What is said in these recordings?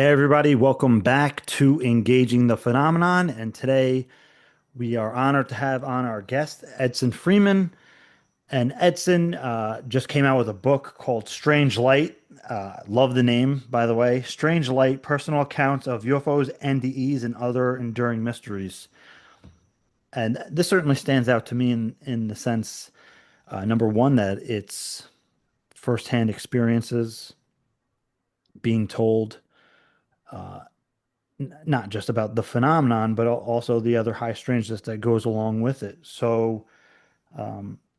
Hey everybody, welcome back to Engaging the Phenomenon. And today we are honored to have on our guest, Edson Freeman. And Edson just came out with a book called Strange Light. Love the name, by the way. Strange Light, Personal Accounts of UFOs, NDEs, and Other Enduring Mysteries. And this certainly stands out to me in the sense, number one, that it's firsthand experiences being told. Uh, Not just about the phenomenon, but also the other high strangeness that goes along with it. So,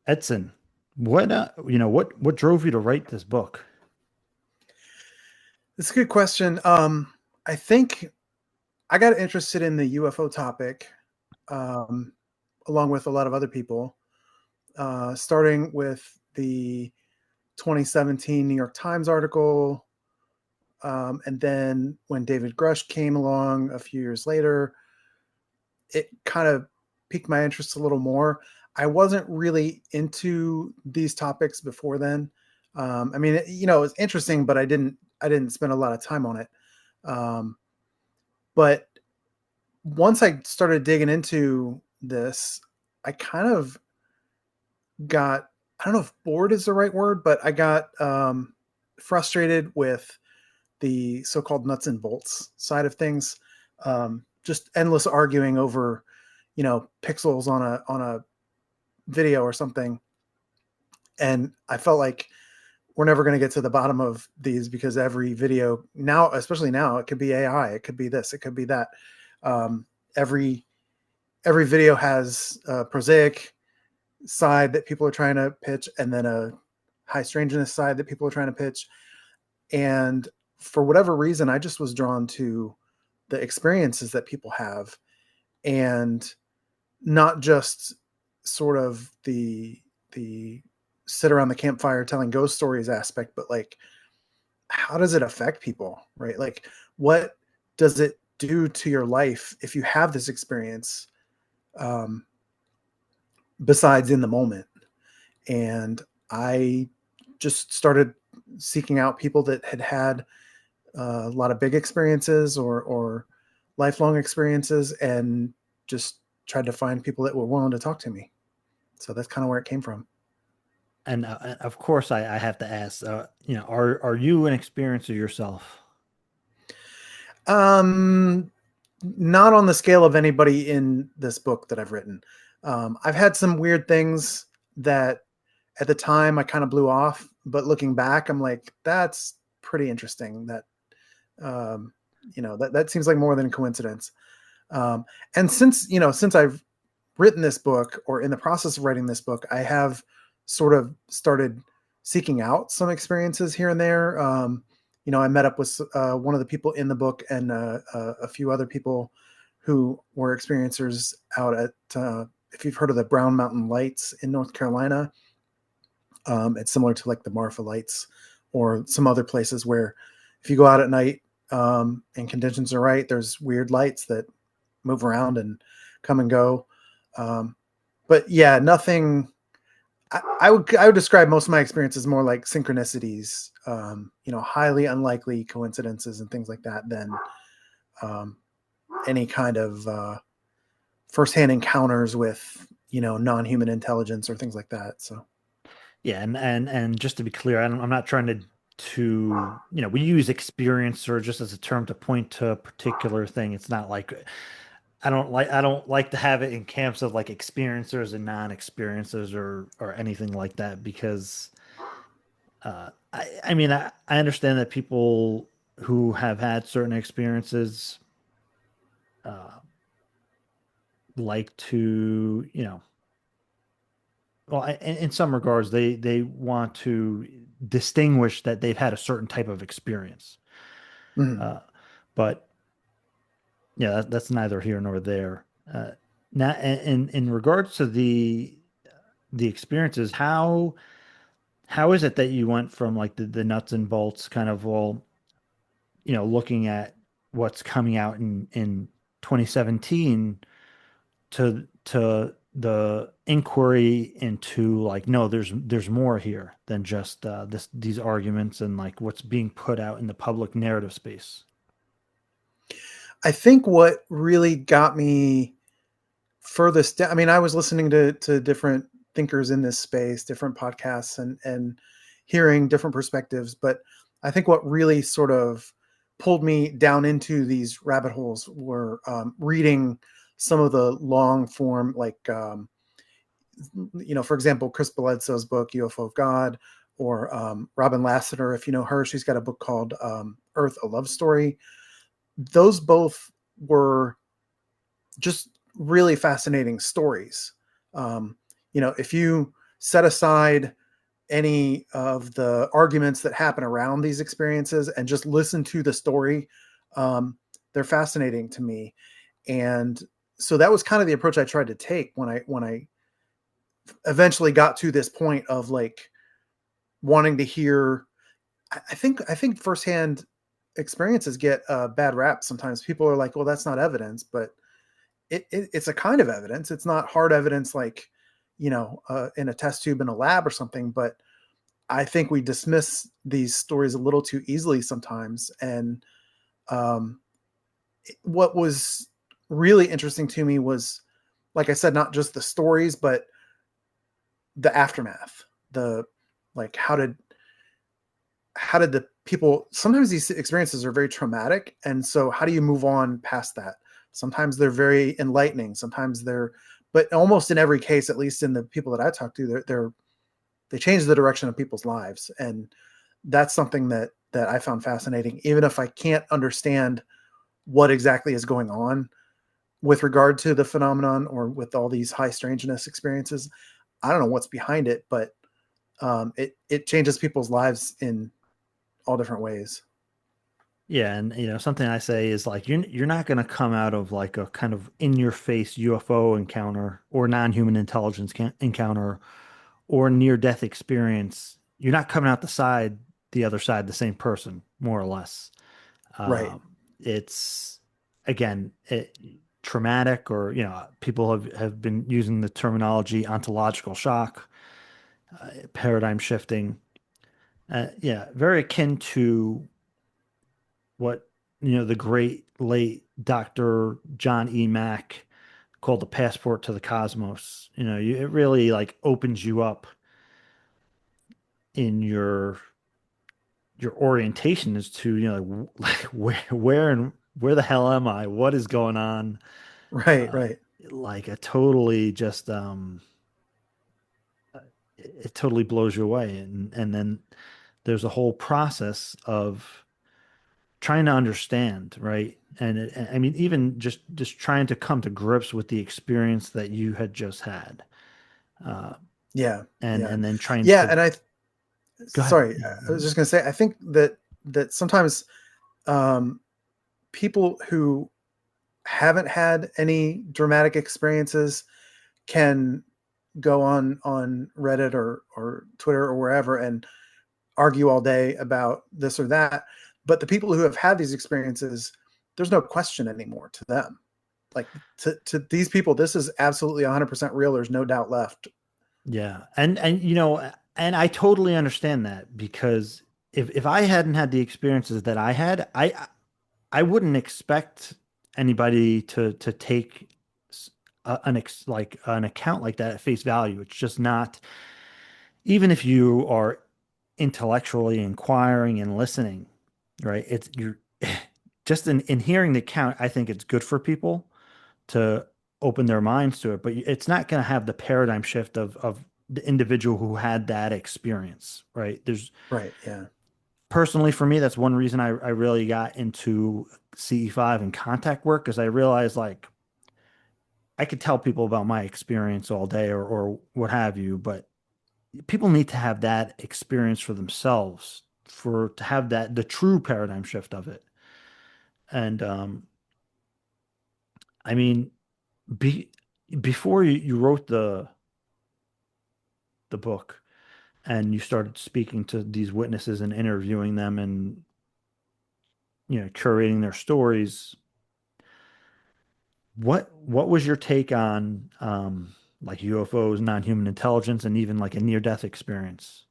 Edson, what drove you to write this book? It's a good question. I think I got interested in the UFO topic, um, along with a lot of other people, starting with the 2017 New York Times article. And then when David Grush came along a few years later, it kind of piqued my interest a little more. I wasn't really into these topics before then. I mean, it was interesting, but I didn't spend a lot of time on it. Um, but once I started digging into this, I kind of got, I don't know if bored is the right word, but I got frustrated with the so-called nuts and bolts side of things. Just endless arguing over, pixels on a video or something. And I felt like we're never going to get to the bottom of these because every video now, especially now, it could be AI, it could be this, it could be that. Um, every every video has a prosaic side that people are trying to pitch, and then a high strangeness side that people are trying to pitch. And for whatever reason, I just was drawn to the experiences that people have, and not just sort of the sit around the campfire telling ghost stories aspect, but like, how does it affect people, right? Like, what does it do to your life if you have this experience, um, besides in the moment? And I just started seeking out people that had had a lot of big experiences or lifelong experiences, and just tried to find people that were willing to talk to me. So that's kind of where it came from. And of course, I have to ask, are you an experiencer yourself? Um, Not on the scale of anybody in this book that I've written. I've had some weird things that at the time I kind of blew off, but looking back, I'm like, that's pretty interesting. Um, that seems like more than coincidence. Um, and since I've written this book, or in the process of writing this book, I have sort of started seeking out some experiences here and there. I met up with one of the people in the book, and a few other people who were experiencers out at, if you've heard of the Brown Mountain Lights in North Carolina. It's similar to like the Marfa Lights or some other places where if you go out at night, and conditions are right, there's weird lights that move around and come and go. Um, but yeah, nothing. I would describe most of my experiences more like synchronicities, highly unlikely coincidences and things like that, than um, any kind of firsthand encounters with non-human intelligence or things like that. So Yeah, and just to be clear, I'm not trying to we use experiencer just as a term to point to a particular thing. It's not like I don't like to have it in camps of like experiencers and non-experiencers or anything like that because I mean I understand that people who have had certain experiences uh, like to well in some regards they want to distinguish that they've had a certain type of experience, mhm. uh, but yeah that's neither here nor there. Now in regards to the experiences, how is it that you went from like the nuts and bolts kind of, well, looking at what's coming out in 2017 to the inquiry into like, no, there's more here than just these arguments and like what's being put out in the public narrative space. I think what really got me furthest down, I mean, I was listening to different thinkers in this space, different podcasts, and hearing different perspectives. But I think what really sort of pulled me down into these rabbit holes were reading some of the long form, like for example, Chris Beledso's book UFO of God, or Robin Lasseter, if you know her, she's got a book called Earth: A Love Story. Those both were just really fascinating stories. Um, if you set aside any of the arguments that happen around these experiences and just listen to the story, they're fascinating to me. And so that was kind of the approach I tried to take when I eventually got to this point of like wanting to hear. I think firsthand experiences get a bad rap sometimes. People are like, well, that's not evidence, but it's a kind of evidence. It's not hard evidence like, in a test tube in a lab or something. But I think we dismiss these stories a little too easily sometimes. And um, what was really interesting to me was, like I said, not just the stories, but the aftermath. The like, how did the people, sometimes these experiences are very traumatic, and so how do you move on past that? Sometimes they're very enlightening, sometimes they're, but almost in every case, at least in the people that I talk to, they change the direction of people's lives. And that's something that I found fascinating, even if I can't understand what exactly is going on with regard to the phenomenon or with all these high strangeness experiences. I don't know what's behind it, but it changes people's lives in all different ways. Yeah, and something I say is like you're not going to come out of like a kind of in your face UFO encounter or non-human intelligence encounter or near death experience. You're not coming out the other side the same person, more or less. Right. It's again traumatic, or people have been using the terminology ontological shock, paradigm shifting. Yeah, very akin to what the great late Dr. John E. Mack called the passport to the cosmos. It really like opens you up in your orientation as to like where the hell am I? What is going on? Right. Uh, Right. like a totally just it totally blows you away, and then there's a whole process of trying to understand, right? And I mean, even just trying to come to grips with the experience that you had just had, uh, Yeah. and Yeah. and then trying Yeah. to And go ahead. sorry, Yeah, I was just going to say, I think that sometimes um, people who haven't had any dramatic experiences can go on Reddit or Twitter or wherever and argue all day about this or that. But the people who have had these experiences, there's no question anymore to them. Like to these people, this is absolutely 100% real. There's no doubt left. yeah, and and I totally understand that, because if I hadn't had the experiences that I had, I wouldn't expect anybody to take like an account like that at face value. It's just not, even if you are intellectually inquiring and listening, right? It's you're just in hearing the account, I think it's good for people to open their minds to it, but it's not going to have the paradigm shift of the individual who had that experience, right? There's Right. Yeah. personally for me, that's one reason I really got into CE5 and contact work, because I realized like I could tell people about my experience all day, or what have you, but people need to have that experience for themselves for to have that the true paradigm shift of it. And I mean, be, before you wrote the book and you started speaking to these witnesses and interviewing them and curating their stories, what was your take on like UFOs, non-human intelligence, and even like a near-death experience?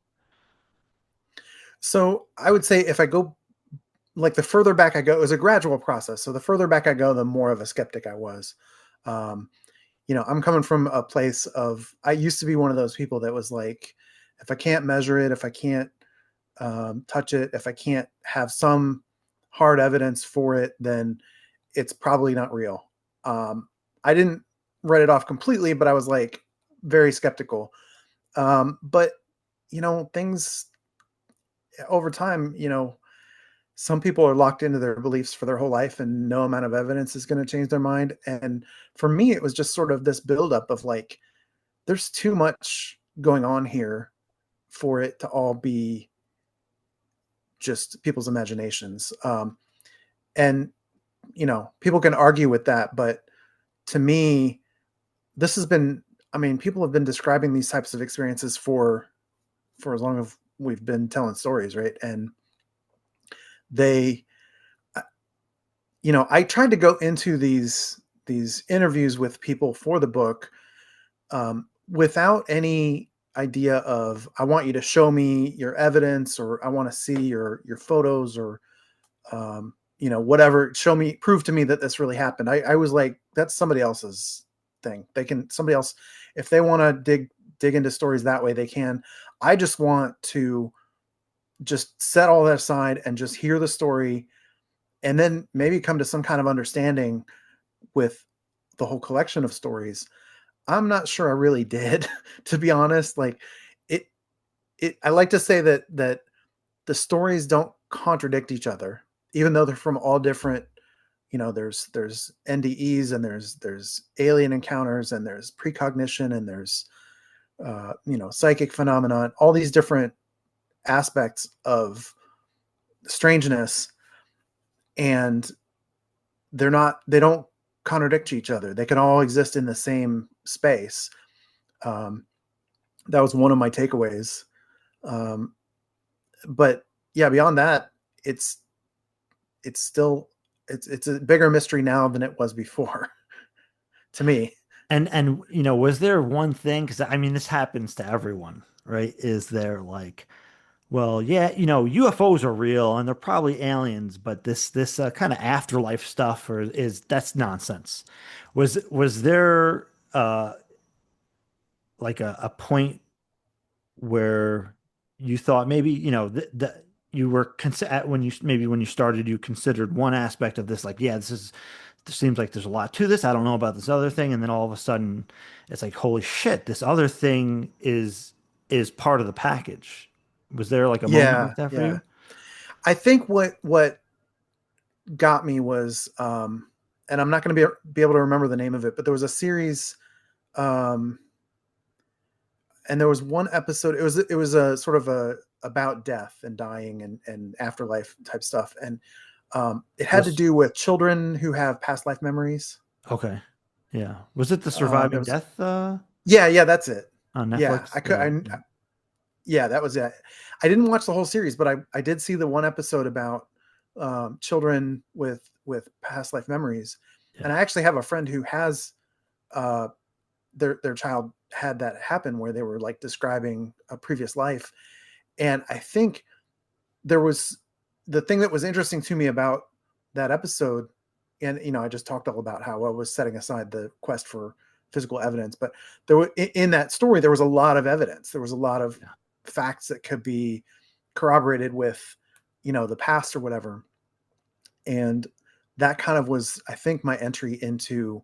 So I would say if I go like the further back I go, it was a gradual process. So the further back I go, the more of a skeptic I was. Um, I'm coming from a place of, I used to be one of those people that was like, if I can't measure it, if I can't touch it, if I can't have some hard evidence for it, then it's probably not real. I didn't write it off completely, but I was like very skeptical. But things over time, some people are locked into their beliefs for their whole life, and no amount of evidence is going to change their mind. And for me, it was just sort of this buildup of like, there's too much going on here for it to all be just people's imaginations. And people can argue with that, but to me, this has been, I mean, people have been describing these types of experiences for as long as we've been telling stories, right? And they, I tried to go into these interviews with people for the book without any idea of, I want you to show me your evidence, or I want to see your photos, or whatever, prove to me that this really happened. I was like, that's somebody else's thing. Somebody else, if they want to dig into stories that way, they can. I just want to just set all that aside and just hear the story, and then maybe come to some kind of understanding with the whole collection of stories. I'm not sure I really did, to be honest. Like it, I like to say that the stories don't contradict each other, even though they're from all different. There's NDEs, and there's alien encounters, and there's precognition, and there's psychic phenomenon, all these different aspects of strangeness, and they don't contradict each other. They can all exist in the same space. Um, that was one of my takeaways. Um, but yeah, beyond that, it's still, it's a bigger mystery now than it was before to me. And was there one thing? Because I mean, this happens to everyone, right? Is there like, well, yeah, UFOs are real and they're probably aliens, but this kind of afterlife stuff or is that's nonsense. Was there like a point where you thought maybe that you were when you started you considered one aspect of this like yeah this seems like there's a lot to this, I don't know about this other thing, and then all of a sudden it's like holy shit, this other thing is part of the package. Was there like a moment Yeah, like that for yeah. you? I think what got me was, and I'm not going to be able to remember the name of it, but there was a series, um, and there was one episode. It was a sort of a about death and dying and afterlife type stuff, and it had to Was do with children who have past life memories. okay, yeah, was it the It surviving was death Yeah, that's it. on Yeah, Netflix? yeah, that was it. I didn't watch the whole series, but I did see the one episode about children with past life memories, and Yeah. I actually have a friend who has uh, their child had that happen, where they were like describing a previous life, and I think there was the thing that was interesting to me about that episode. And I just talked all about how I was setting aside the quest for physical evidence, but there were, in that story, there was a lot of evidence. There was a lot of Yeah. facts that could be corroborated with the past or whatever. And that kind of was, I think, my entry into,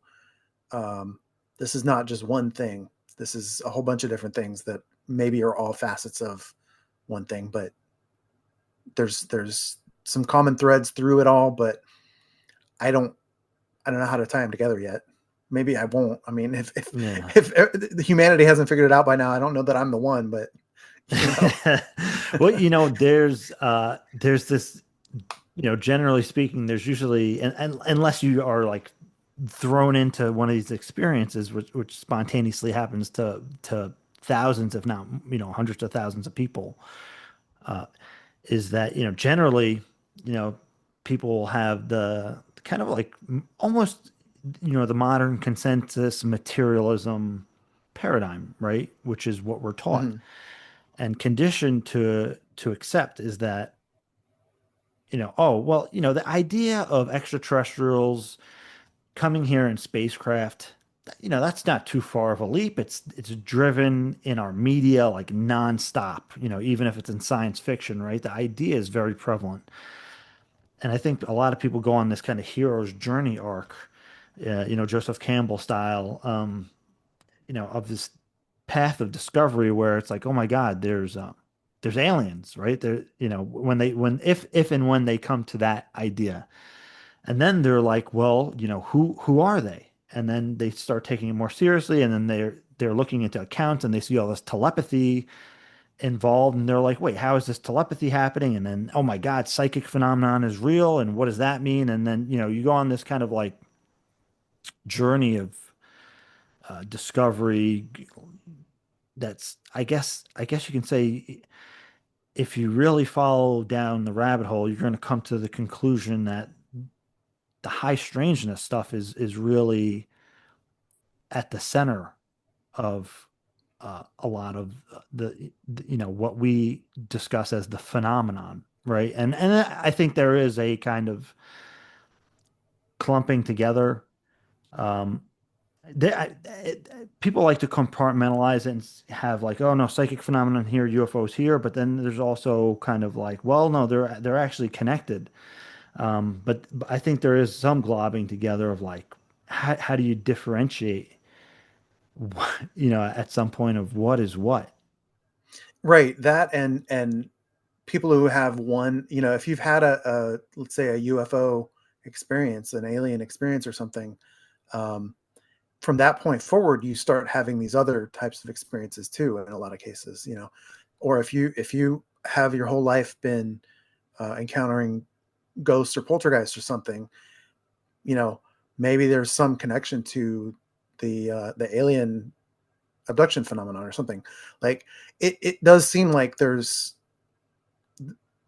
um, this is not just one thing. This is a whole bunch of different things that maybe are all facets of one thing, but there's some common threads through it all, but I don't I don't know how to tie them together yet. Maybe I won't. I mean, Yeah. if humanity hasn't figured it out by now, I don't know that I'm the one, but you know. Well, there's this, generally speaking, there's usually, and unless you are like thrown into one of these experiences, which spontaneously happens to thousands, if not, hundreds of thousands of people, uh, is that, generally, you know, people will have the kind of like almost, the modern consensus materialism paradigm, right? Which is what we're taught Mhm. and conditioned to accept is that oh, well, the idea of extraterrestrials coming here in spacecraft, that's not too far of a leap. It's driven in our media like nonstop, even if it's in science fiction, right? The idea is very prevalent. And I think a lot of people go on this kind of hero's journey arc, Joseph Campbell style, of this path of discovery where it's like, oh my God, there's aliens, right? There, if and when they come to that idea, and then they're like, well, who are they? And then they start taking it more seriously, and then they're looking into accounts, and they see all this telepathy involved, and they're like, wait, how is this telepathy happening? And then, oh my God, psychic phenomenon is real, and what does that mean? And then, you go on this kind of like journey of discovery. That's, I guess you can say, if you really follow down the rabbit hole, you're going to come to the conclusion that the high strangeness stuff is really at the center of a lot of what we discuss as the phenomenon, right? And I think there is a kind of clumping together. Um, People like to compartmentalize it and have like, oh no, psychic phenomenon here, UFOs here, but then there's also kind of like, well, no, they're actually connected. But I think there is some globbing together of like, how do you differentiate, at some point of what is what? Right. That and people who have one, if you've had a let's say a UFO experience, an alien experience or something, um, from that point forward, you start having these other types of experiences too. In a lot of cases, or if you have your whole life been encountering ghosts or poltergeists or something, you know, maybe there's some connection to the alien abduction phenomenon or something. Like it does seem like there's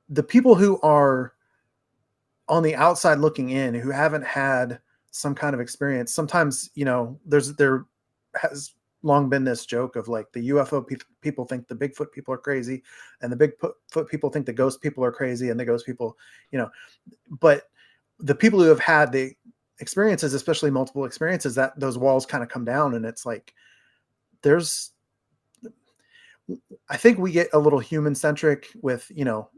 the people who are on the outside looking in who haven't had some kind of experience. Sometimes, there has long been this joke of like the UFO people think the Bigfoot people are crazy, and the Bigfoot people think the ghost people are crazy, and the ghost people, you know, but the people who have had the experiences, especially multiple experiences, that those walls kind of come down, and it's like there's I think we get a little human centric with,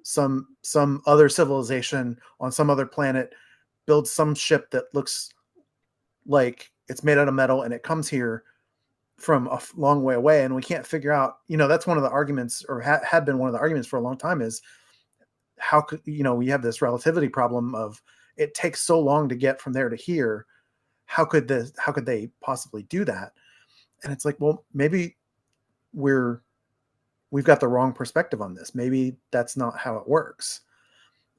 some other civilization on some other planet builds some ship that looks like it's made out of metal and it comes here from a long way away, and we can't figure out, that's one of the arguments, or had been one of the arguments for a long time, is how could, we have this relativity problem of it takes so long to get from there to here. How could they possibly do that? And it's like, well, maybe we're we've got the wrong perspective on this. Maybe that's not how it works.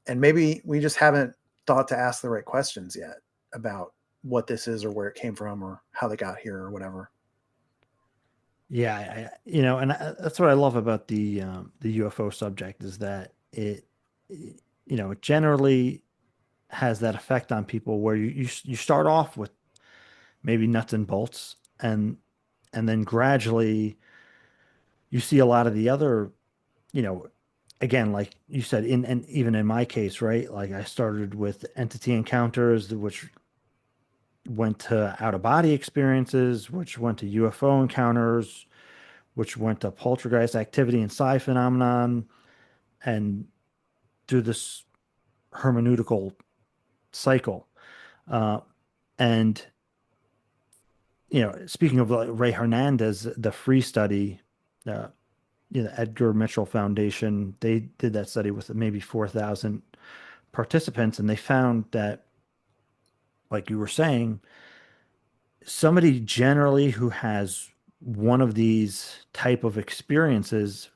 And maybe we just haven't thought to ask the right questions yet about what this is or where it came from or how they got here or whatever. Yeah, and that's what I love about the UFO subject is that it generally has that effect on people where you start off with maybe nuts and bolts, and then gradually you see a lot of the other, you know, again, like you said, and even in my case, right? Like I started with entity encounters, which went to out of body experiences, which went to UFO encounters, which went to poltergeist activity and psi phenomenon, and through this hermeneutical cycle. Uh, and speaking of like Ray Hernandez, the Free Study, uh, Edgar Mitchell Foundation, they did that study with maybe 4,000 participants, and they found that, like you were saying, somebody generally who has one of these type of experiences,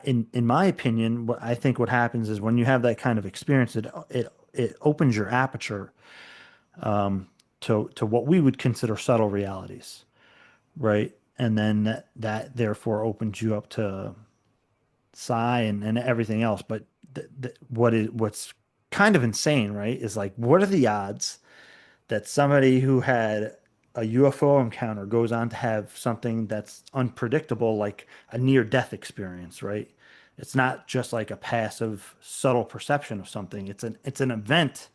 in my opinion, what I think what happens is when you have that kind of experience, it opens your aperture to what we would consider subtle realities, right? And then that therefore opens you up to psi and everything else. But what's kind of insane, right, is like, what are the odds that somebody who had a UFO encounter goes on to have something that's unpredictable, like a near death experience, right? It's not just like a passive, subtle perception of something. It's an event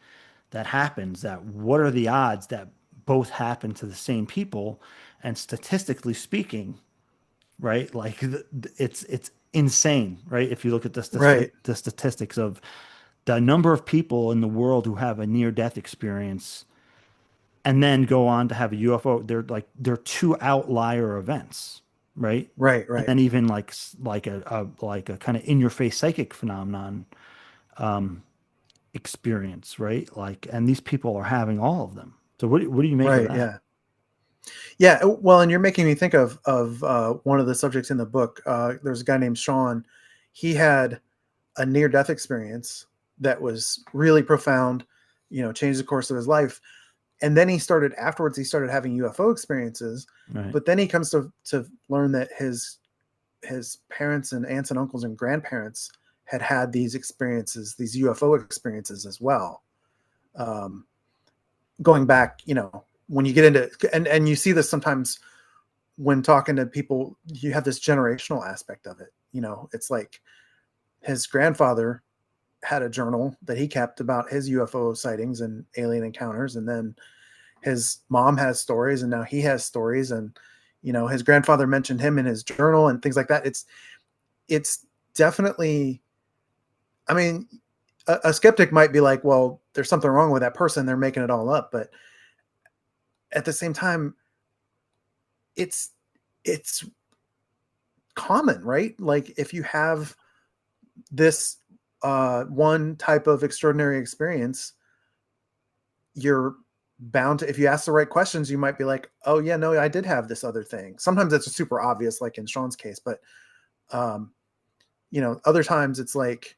that happens. That what are the odds that both happen to the same people? And statistically speaking, right? Like it's insane, right? If you look at Right. the statistics of the number of people in the world who have a near death experience and then go on to have a UFO, they're two outlier events, right? Right. And Right. then even like a kind of in your face psychic phenomenon experience, right? Like, and these people are having all of them. So what do you make of Right. that? Yeah. Yeah. Well, and you're making me think of one of the subjects in the book. There's a guy named Sean. He had a near death experience that was really profound. Changed the course of his life. And then afterwards he started having UFO experiences. Right. But then he comes to learn that his parents and aunts and uncles and grandparents had these experiences, these UFO experiences as well. Um, Going back, when you get into, and you see this sometimes when talking to people, you have this generational aspect of it. It's like his grandfather had a journal that he kept about his UFO sightings and alien encounters, and then his mom has stories, and now he has stories, and his grandfather mentioned him in his journal and things like that. It's definitely, I mean, a skeptic might be like, well, there's something wrong with that person, they're making it all up. But at the same time, it's it's common, right? Like, if you have this one type of extraordinary experience, you're bound to, if you ask the right questions, you might be like, oh yeah, no, I did have this other thing. Sometimes it's super obvious, like in Sean's case, but um, other times it's like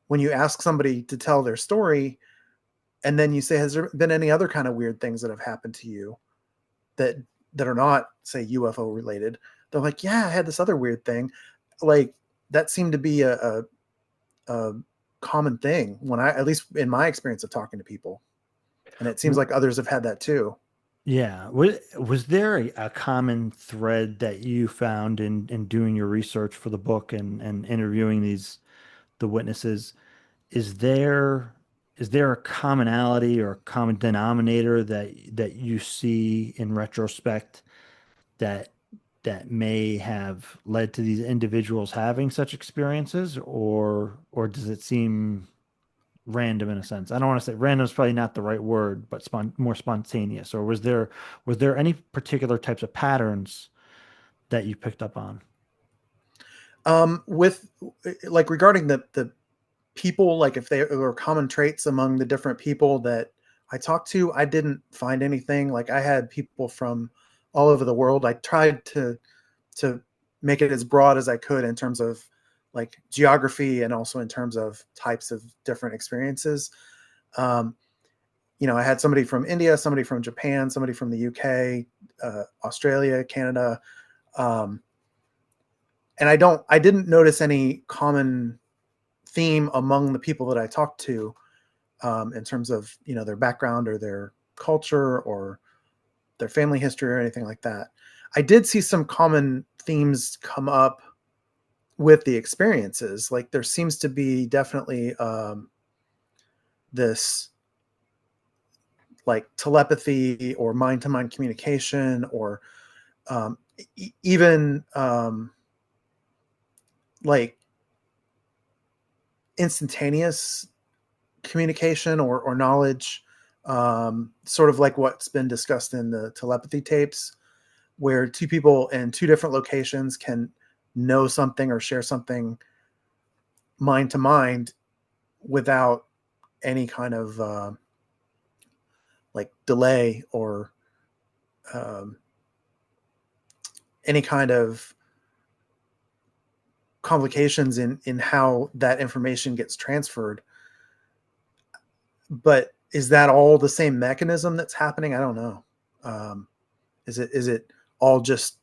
when you ask somebody to tell their story and then you say, has there been any other kind of weird things that have happened to you that are not, say, UFO related? They're like, yeah, I had this other weird thing. Like, that seemed to be a common thing when at least in my experience of talking to people. And it seems W- like others have had that too. Yeah. Was there a common thread that you found in doing your research for the book and interviewing the witnesses? Is there is there a commonality or a common denominator that you see in retrospect that that may have led to these individuals having such experiences, or does it seem random in a sense? I don't want to say random is probably not the right word, but more spontaneous. Or was there any particular types of patterns that you picked up on? With, like, regarding the people, like if there were common traits among the different people that I talked to, I didn't find anything. Like, I had people from all over the world. I tried to make it as broad as I could in terms of like geography and also in terms of types of different experiences. Um, I had somebody from India, somebody from Japan, somebody from the UK, Australia, Canada, um, and I didn't notice any common theme among the people that I talked to, in terms of their background or their culture or their family history or anything like that. I did see some common themes come up with the experiences. Like, there seems to be definitely this, like, telepathy or mind to mind communication, or even like instantaneous communication or knowledge, sort of like what's been discussed in the telepathy tapes, where two people in two different locations can know something or share something mind to mind without any kind of like delay or um, any kind of complications in how that information gets transferred. But is that all the same mechanism that's happening? I don't know. Um, is it all just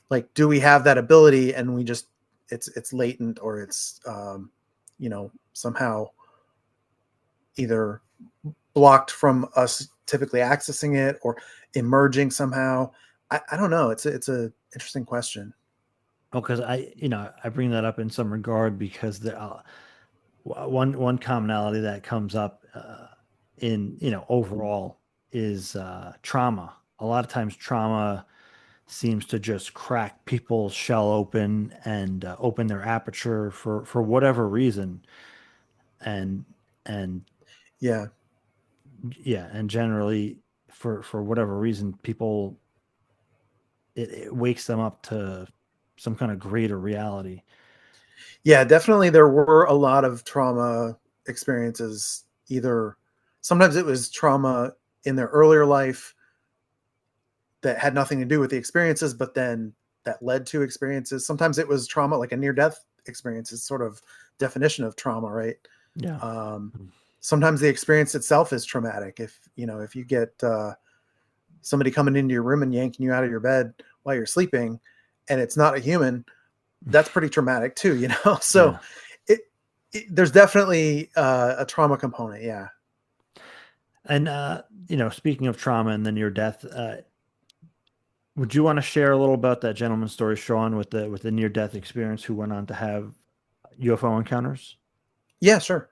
like, do we have that ability and we just, it's latent, or it's somehow either blocked from us typically accessing it or emerging somehow? I don't know. It's a interesting question. Well, because I bring that up in some regard because one commonality that comes up in overall is trauma. A lot of times, trauma seems to just crack people's shell open and open their aperture for whatever reason, and and Yeah. yeah, and generally for whatever reason, people it wakes them up to some kind of greater reality. Yeah, definitely there were a lot of trauma experiences. Either sometimes it was trauma in their earlier life that had nothing to do with the experiences, but then that led to experiences. Sometimes it was trauma, like a near death experience is sort of definition of trauma, right? Yeah. Um, Sometimes the experience itself is traumatic. If you get somebody coming into your room and yanking you out of your bed while you're sleeping, and it's not a human, that's pretty traumatic too, So Yeah. it, there's definitely a trauma component. Yeah. And speaking of trauma and then near death, would you want to share a little about that gentleman's story, Sean, with the near death experience who went on to have UFO encounters? Yeah, sure.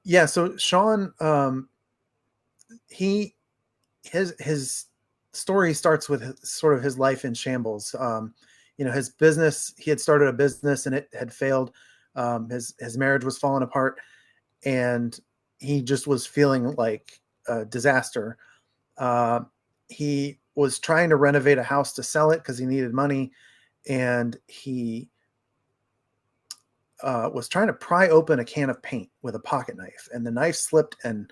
Yeah. So Sean, he his story starts with sort of his life in shambles. His business, he had started a business and it had failed. His marriage was falling apart, and he just was feeling like a disaster. Uh, he was trying to renovate a house to sell it because he needed money, and he was trying to pry open a can of paint with a pocket knife, and the knife slipped and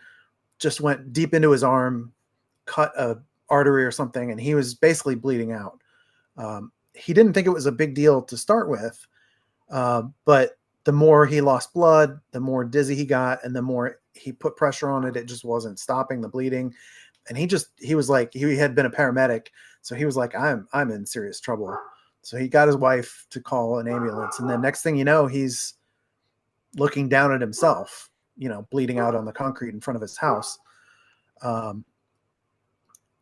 just went deep into his arm, cut a artery or something, and he was basically bleeding out. He didn't think it was a big deal to start with, but the more he lost blood, the more dizzy he got, and the more he put pressure on it, it just wasn't stopping the bleeding. And he was like, he had been a paramedic, so he was like, I'm in serious trouble. So he got his wife to call an ambulance, and then next thing you know, he's looking down at himself, bleeding out on the concrete in front of his house. Um,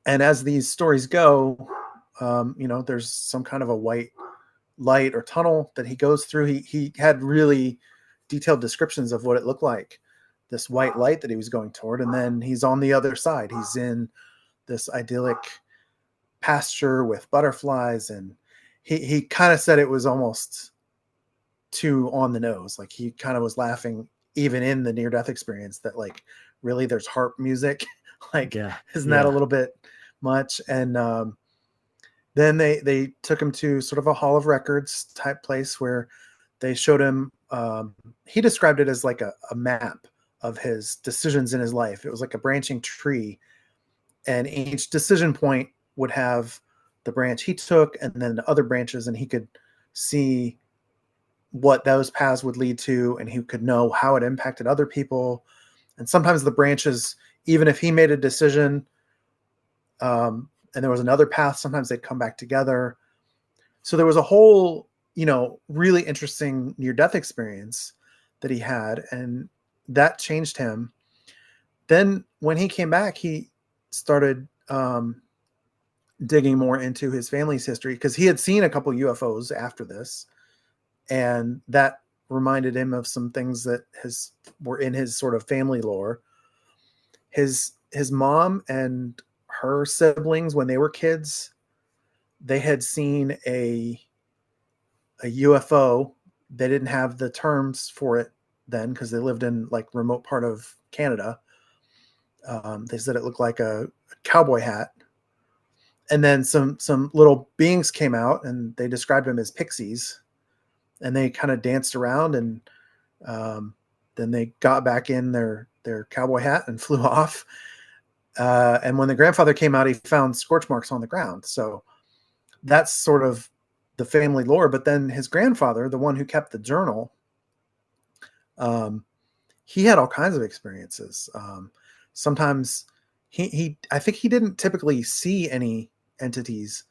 and as these stories go, there's some kind of a white light or tunnel that he goes through. He had really detailed descriptions of what it looked like, this white light that he was going toward, and then he's on the other side. He's in this idyllic pasture with butterflies, and he kind of said it was almost too on the nose. Like he kind of was laughing even in the near death experience that like really there's harp music. Like, Yeah. isn't that a Yeah. little bit much? And then they took him to sort of a hall of records type place where they showed him. He described it as like a map of his decisions in his life. It was like a branching tree, and each decision point would have the branch he took and then the other branches, and he could see what those paths would lead to, and he could know how it impacted other people. And sometimes the branches, even if he made a decision and there was another path, sometimes they'd come back together. So there was a whole, really interesting near death experience that he had, and that changed him. Then when he came back, he started digging more into his family's history because he had seen a couple UFOs after this, and that reminded him of some things that were in his sort of family lore. His mom and her siblings, when they were kids, they had seen a UFO. They didn't have the terms for it then because they lived in like remote part of Canada. They said it looked like a cowboy hat, and then some little beings came out and they described them as pixies, and they kind of danced around, and um, then they got back in their cowboy hat and flew off. And when the grandfather came out, he found scorch marks on the ground. So that's sort of the family lore. But then his grandfather, the one who kept the journal, um, he had all kinds of experiences. Sometimes I think he didn't typically see any entities,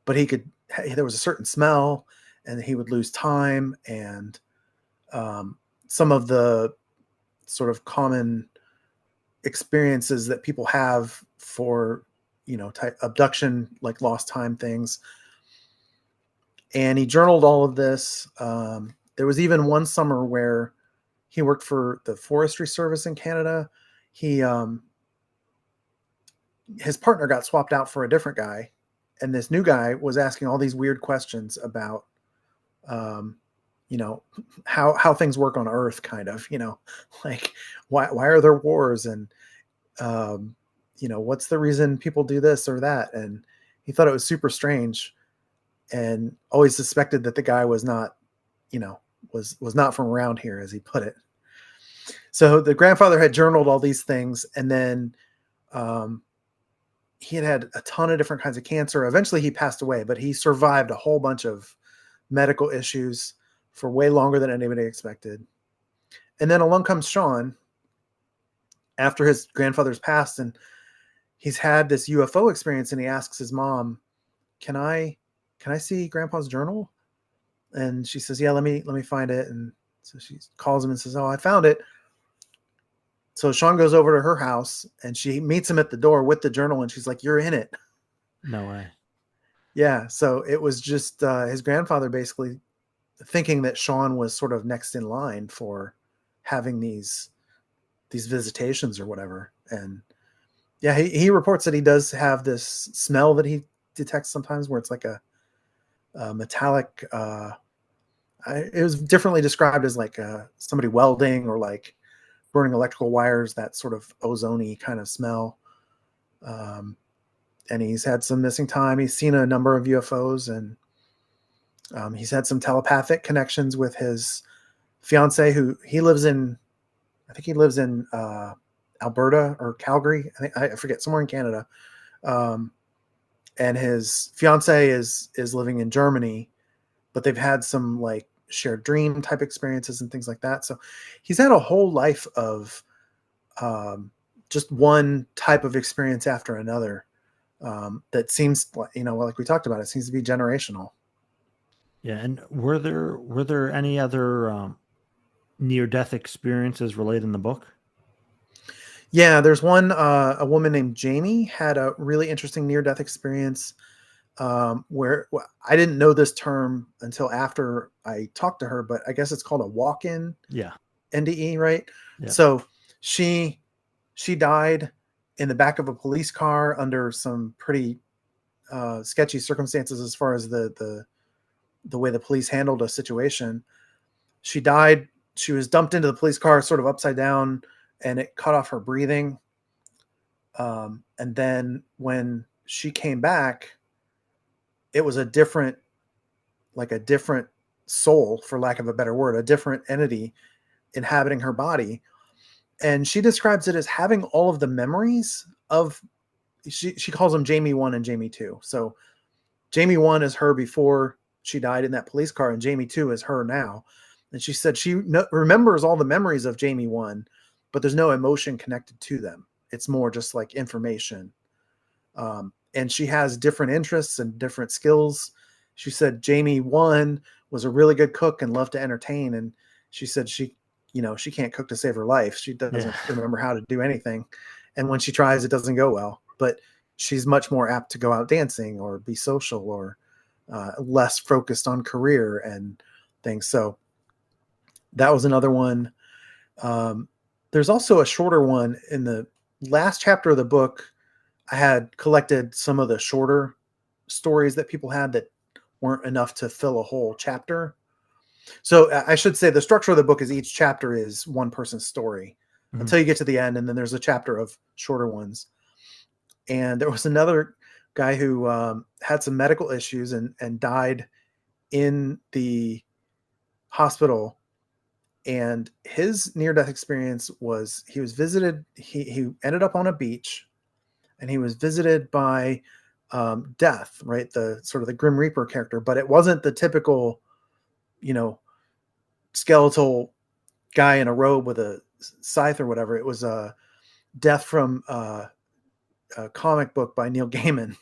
but there was a certain smell, and he would lose time, and some of the sort of common experiences that people have for type abduction, like lost time things. And he journaled all of this. There was even one summer where he worked for the Forestry Service in Canada. He His partner got swapped out for a different guy, and this new guy was asking all these weird questions about, um, you know, how things work on Earth, kind of, like why are there wars, and what's the reason people do this or that, and he thought it was super strange, and always suspected that the guy was not, was not from around here, as he put it. So the grandfather had journaled all these things, and then um, he had a ton of different kinds of cancer. Eventually he passed away, but he survived a whole bunch of medical issues for way longer than anybody expected. And then along comes Sean after his grandfather's passed, and he's had this UFO experience, and he asks his mom, can I see grandpa's journal? And she says, yeah, let me find it. And so she calls him and says, oh, I found it. So Sean goes over to her house, and she meets him at the door with the journal, and she's like, you're in it. No way. Yeah. So it was just his grandfather basically thinking that Sean was sort of next in line for having these visitations or whatever. And yeah, he reports that he does have this smell that he detects sometimes, where it's like a metallic. It was differently described as like somebody welding or like burning electrical wires, that sort of ozony kind of smell. Um, and he's had some missing time. He's seen a number of UFOs, and he's had some telepathic connections with his fiance, who he lives in. I think he lives in Alberta or Calgary. I forget, somewhere in Canada. Um, and his fiance is living in Germany, but they've had some like shared dream type experiences and things like that. So he's had a whole life of just one type of experience after another, that seems, like we talked about, it seems to be generational. Yeah, and were there any other near-death experiences related in the book? Yeah, there's one, a woman named Jamie had a really interesting near death experience, where I didn't know this term until after I talked to her, but I guess it's called a walk in Yeah, NDE, right? yeah, So she she died in the back of a police car under some pretty sketchy circumstances as far as the way the police handled a situation. She died. She was dumped into the police car, sort of upside down, and it cut off her breathing. And then when she came back, it was a different soul, for lack of a better word, a different entity inhabiting her body. And she describes it as having all of the memories of, she calls them Jamie 1 and Jamie 2. So Jamie 1 is her before she died in that police car, and Jamie 2 is her now. And she said she remembers all the memories of Jamie 1, but there's no emotion connected to them. It's more just like information. And she has different interests and different skills. She said Jamie 1 was a really good cook and loved to entertain. And she said she can't cook to save her life. She yeah, doesn't remember how to do anything. And when she tries, it doesn't go well. But she's much more apt to go out dancing or be social, or less focused on career and things. So that was another one. Um, there's also a shorter one in the last chapter of the book. I had collected some of the shorter stories that people had that weren't enough to fill a whole chapter. So I should say the structure of the book is each chapter is one person's story mhm. until you get to the end, and then there's a chapter of shorter ones. And there was another guy who had some medical issues and died in the hospital. And his near death experience was, he was visited. He ended up on a beach, and he was visited by Death, right? The sort of the Grim Reaper character, but it wasn't the typical, you know, skeletal guy in a robe with a scythe or whatever. It was Death from a comic book by Neil Gaiman,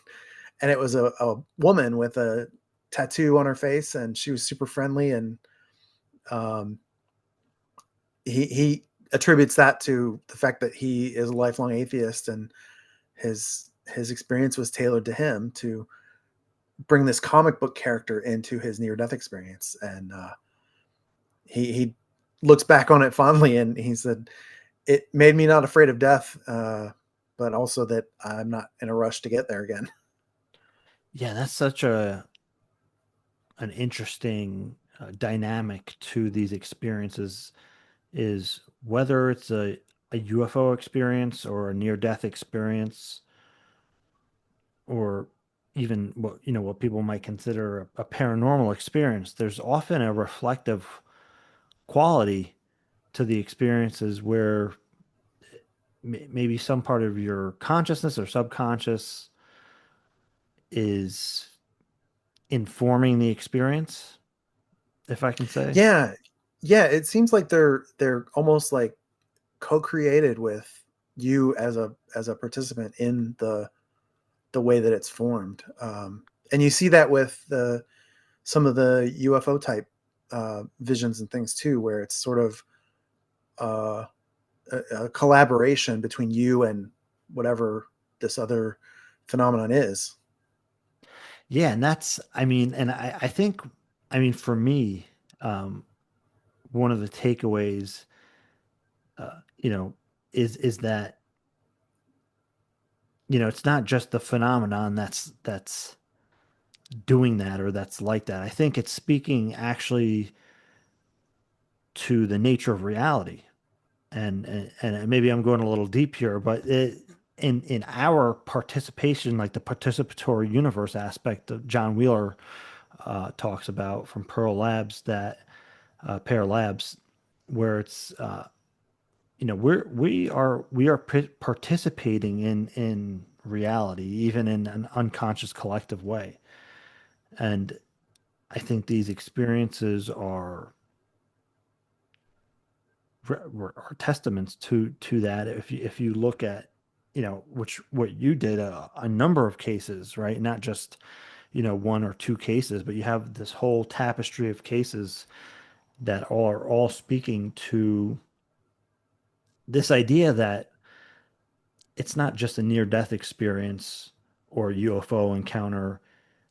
and it was a woman with a tattoo on her face, and she was super friendly, and um, he attributes that to the fact that he is a lifelong atheist, and his experience was tailored to him to bring this comic book character into his near death experience, and he looks back on it fondly, and he said, "It made me not afraid of death, but also that I'm not in a rush to get there again." Yeah, that's such a an interesting dynamic to these experiences is whether it's a UFO experience or a near-death experience or even what what people might consider a paranormal experience. There's often a reflective quality to the experiences where maybe some part of your consciousness or subconscious is informing the experience, if I can say. Yeah, yeah. It seems like they're almost like co-created with you as a participant in the way that it's formed, and you see that with the some of the UFO type visions and things too, where it's sort of uh, a collaboration between you and whatever this other phenomenon is. Yeah, and that's, I mean, and I think, I mean, for me, um, one of the takeaways, is that, it's not just the phenomenon that's doing that or that's like that. I think it's speaking actually to the nature of reality. And maybe I'm going a little deep here, but in our participation, like the participatory universe aspect that John Wheeler talks about from Pear Labs, where it's we are participating in reality, even in an unconscious collective way. And I think these experiences are testaments to that. If you look at which what you did, a number of cases, right? Not just one or two cases, but you have this whole tapestry of cases that are all speaking to this idea that it's not just a near death experience or UFO encounter.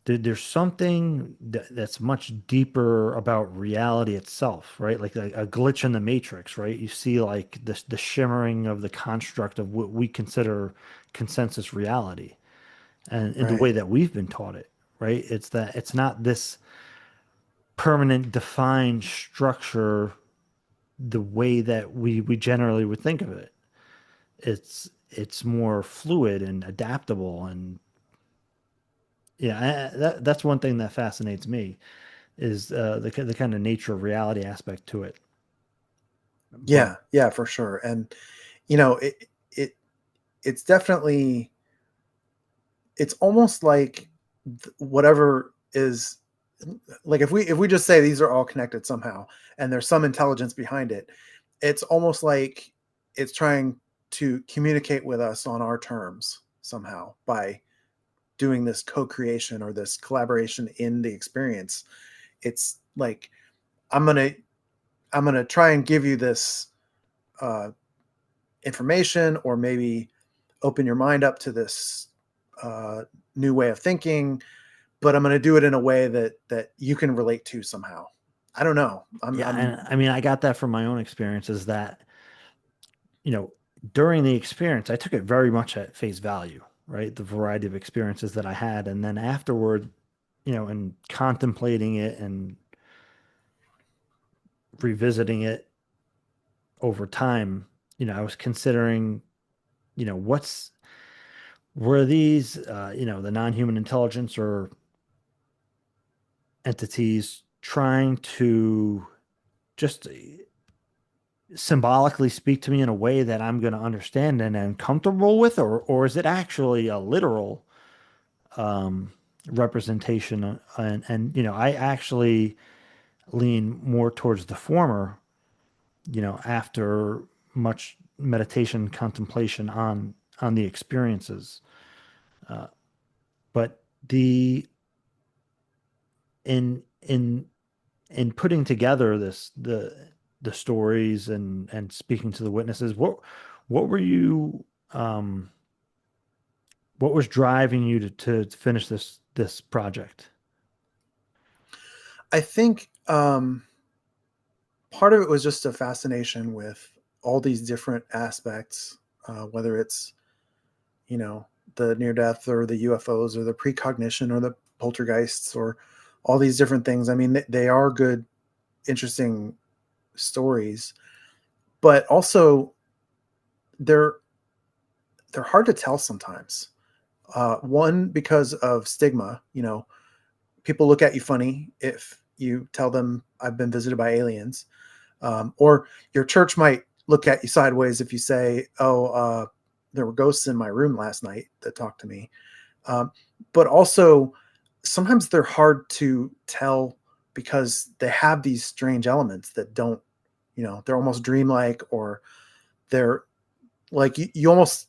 There's something that's much deeper about reality itself, right? Like a glitch in the matrix, right? You see like this the shimmering of the construct of what we consider consensus reality, and in the Right. way that we've been taught it, right? It's that it's not this permanent defined structure the way that we generally would think of it. It's more fluid and adaptable, and yeah, that's one thing that fascinates me is the kind of nature of reality aspect to it. But Yeah, yeah, for sure. And you know, it it's definitely, it's almost like whatever is, like if we just say these are all connected somehow and there's some intelligence behind it, it's almost like it's trying to communicate with us on our terms somehow by doing this co-creation or this collaboration in the experience. It's like i'm going to I'm going to try and give you this uh, information, or maybe open your mind up to this uh, new way of thinking, but I'm going to do it in a way that you can relate to somehow. I don't know. yeah, I'm and I mean, I got that from my own experiences that, you know, during the experience, I took it very much at face value, right? The variety of experiences that I had. And then afterward, and contemplating it and revisiting it over time, I was considering, what's were these, the non-human intelligence or entities trying to just symbolically speak to me in a way that I'm going to understand and am comfortable with, or is it actually a literal representation? And I actually lean more towards the former. After much meditation, contemplation on the experiences, but the in in putting together the stories and speaking to the witnesses, what were you um what was driving you to finish this project? I think part of it was just a fascination with all these different aspects, whether it's, you know, the near death or the UFOs or the precognition or the poltergeists or all these different things. I mean, they are good, interesting stories, but also they're they're hard to tell sometimes. One, because of stigma. You know, people look at you funny if you tell them I've been visited by aliens, or your church might look at you sideways if you say, "Oh, there were ghosts in my room last night that talked to me." Um, but also, sometimes they're hard to tell because they have these strange elements that don't, you know, they're almost dreamlike, or they're like you almost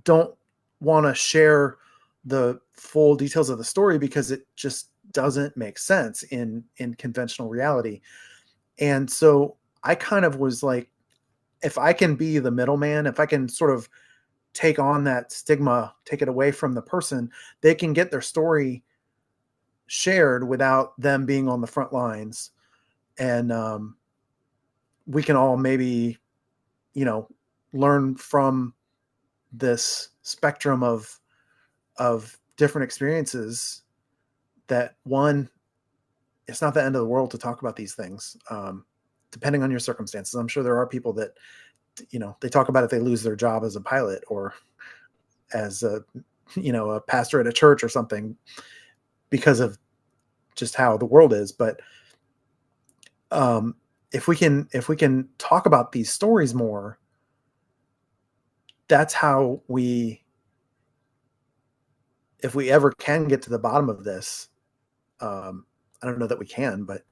don't want to share the full details of the story because it just doesn't make sense in conventional reality. And so I kind of was like, if I can be the middleman, if I can sort of take on that stigma, take it away from the person, they can get their story shared without them being on the front lines. And we can all maybe, you know, learn from this spectrum of different experiences. That one, it's not the end of the world to talk about these things, depending on your circumstances. I'm sure there are people that, you know, they talk about if they lose their job as a pilot or as a, you know, a pastor at a church or something because of just how the world is. But um, if we can talk about these stories more, that's how we, if we ever can get to the bottom of this, um, I don't know that we can, but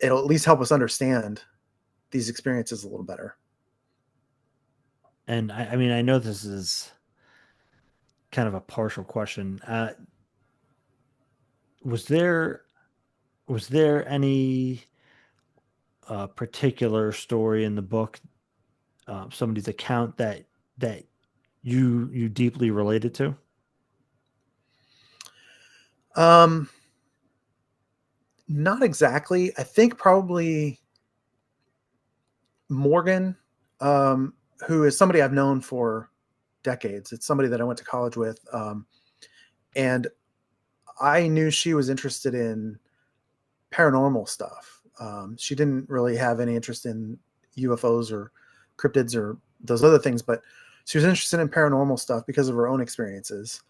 it'll at least help us understand these experiences a little better. And I mean, I know this is kind of a partial question. Was there was there any particular story in the book, somebody's account that you deeply related to? Um, Not exactly. I think probably Morgan, um, who is somebody I've known for decades. It's somebody that I went to college with, and I knew she was interested in paranormal stuff. She didn't really have any interest in UFOs or cryptids or those other things, but she was interested in paranormal stuff because of her own experiences